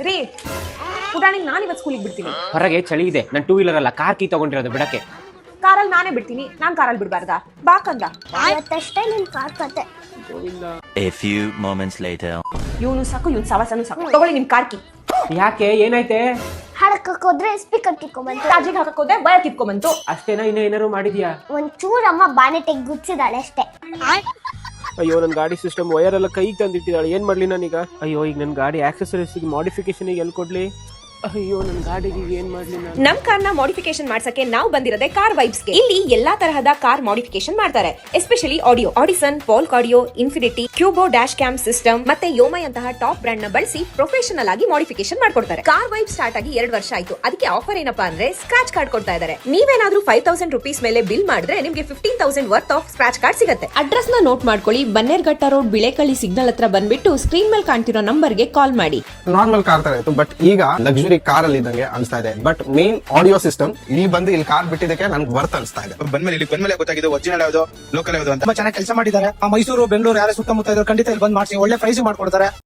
ರೀ ಪುಟಾಣಿಗೆ ನಾನು ಇವತ್ತು ಸ್ಕೂಲಿಗೆ ಬಿಡ್ತೀನಿ. ಹೊರಗೆ ಚಳಿ ಇದೆ, ನಾನು 2 ವೀಲರ್ ಅಲ್ಲ ಕಾರ್ ಕೀ ತಗೊಂಡಿರೋದು ಬಿಡಕ್ಕೆ. ಕಾರಲ್ಲಿ ನಾನೇ ಬಿಡ್ತೀನಿ, ನಾನ್ ಕಾರಲ್ಲಿ ಬಿಡ್ಬಾರ್ದಾ? ಬಾಕಂದ ಇವತ್ತಷ್ಟೇ ನಿನ್ ಕಾರ್ ಕತೆ. A few moments later. ಇವನು ಸಾಕು, ಇವ್ನು ಸವಾಸನು ಸಾಕು. ತಗೊಳ್ಳಿ ನಿಮ್ ಕಾರ್ ಕೀ. ಯಾಕೆ, ಏನಾಯ್ತೆ? ಹಡಕಕ್ ಹೋದ್ರೆ ಸ್ಪೀಕರ್ ಕಿತ್ಕೊಂಡ್ಬಂತು. ಚಾರ್ಜಿಗೆ ಹಾಕಕ್ ಹೋದೆ, ವಯರ್ ಕಿತ್ಕೊಂಡ್ಬಂತು. ಅಷ್ಟೇನಾ, ಇನ್ನೂ ಏನಾರು ಮಾಡಿದ್ಯಾ? ಒಂಚೂರಮ್ಮ ಬಾನೆಟಿಗೆ ಗುಚ್ಚಿದಾಳೆ ಅಷ್ಟೇ. ಅಯ್ಯೋ, ನನ್ನ ಗಾಡಿ ಸಿಸ್ಟಮ್ ವಯರ್ ಎಲ್ಲ ಕೈಗೆ ತಂದಿಟ್ಟಿದ್ದಾಳೆ, ಏನ್ ಮಾಡ್ಲಿ ನಾನೀಗ? ಅಯ್ಯೋ, ಈಗ ನನ್ನ ಗಾಡಿ ಆಕ್ಸೆಸರೀಸ್ ಮಾಡಿಫಿಕೇಶನ್ ಎಲ್ಲಿ ಕೊಡ್ಲಿ? ಅಯ್ಯೋ, ನನ್ನ ಗಾಡಿಗೆ ಏನ್ ಮಾಡ್ಲಿ ನಾನು? ನಮ್ ಕಾರ್ನ ಮಾಡಿಫಿಕೇಶನ್ ಮಾಡ್ಸಕ್ಕೆ ನಾವು ಬಂದಿರೋದೆ ಕಾರ್ ವೈಬ್ಸ್ಗೆ. ಇಲ್ಲಿ ಎಲ್ಲಾ ತರಹದ ಕಾರ್ ಮಾಡಿಫಿಕೇಶನ್ ಮಾಡ್ತಾರೆ. Especially audio, Audison, Polk audio, Infiniti, Qubo dash cam system ಮತ್ತೆ ಯೋಮೈ ಅಂತಹ ಟಾಪ್ ಬ್ರ್ಯಾಂಡ್ ನ ಬಳಸಿ ಪ್ರೊಫೆಷನಲ್ ಆಗಿ ಮಾಡಿಫಿಕೇಶನ್ ಮಾಡ್ಕೊಡ್ತಾರೆ. ಕಾರ್ ವೈಬ್ ಸ್ಟಾರ್ಟ್ ಆಗಿ 2 ವರ್ಷ ಆಯ್ತು. ಅದಕ್ಕೆ ಆಫರ್ ಏನಪ್ಪಾ ಅಂದ್ರೆ ಸ್ಕ್ರಾಚ್ ಕಾರ್ಡ್ ಕೊಡ್ತಾ ಇದ್ದಾರೆ. ನೀವೇನಾದ್ರೂ 5000 ರೂಪೀಸ್ ಮೇಲೆ ಬಿಲ್ ಮಾಡಿದ್ರೆ ನಿಮ್ಗೆ 15,000 ವರ್ತ್ ಆಫ್ ಸ್ಕ್ರಾಚ್ ಕಾರ್ಡ್ ಸಿಗುತ್ತೆ. ಅಡ್ರೆಸ್ ನ ನೋಟ್ ಮಾಡ್ಕೊಳ್ಳಿ. ಬನ್ನೇರ್ಘಟ್ಟ ರೋಡ್, ಬಿಳೆಕಳ್ಳಿ ಸಿಗ್ನಲ್ ಹತ್ರ ಬಂದ್ಬಿಟ್ಟು ಸ್ಕ್ರೀನ್ ಮೇಲೆ ಕಾಣ್ತಿರೋ ನಂಬರ್ಗೆ ಕಾಲ್ ಮಾಡಿ. ನಾರ್ಮಲ್ ಕಾರ್ ತರ ಇತ್ತು, ಬಟ್ ಈಗ ಲಕ್ಸುರಿ ಕಾರ್ ಅಲ್ಲಿ ಇದ್ದಂಗೆ ಅನಿಸ್ತಾ ಇದೆ. ಬಟ್ ಮೇನ್ ಆಡಿಯೋ ಸಿಸ್ಟಮ್ ಇಲ್ಲಿ ಕಾರ್ ಬಿಟ್ಟಿದ್ದಕ್ಕೆ ನನ್ಗೆ ವರ್ತ್ ಅನಿಸ್ತಾ ಇದೆ. ಬಂದ್ಮೇಲೆ ಗೊತ್ತಾಗಿದೆ ಒರಿಜಿನಲ್ ಯಾವ್ದು, ಲೋಕಲ್ ಯಾವ್ದು ಅಂತ. ತುಂಬಾ ಚೆನ್ನಾಗಿ ಕೆಲಸ ಮಾಡಿದ್ದಾರೆ. ಮೈಸೂರು, ಬೆಂಗಳೂರು ಯಾರೇ ಸುತ್ತಮುತ್ತ ಇದ್ರು ಖಂಡಿತ ಇಲ್ಲಿ ಬಂದ್ ಮಾಡಿಸಿ ಒಳ್ಳೆ ಪ್ರೈಸ್ ಮಾಡ್ಕೊಡ್ತಾರೆ.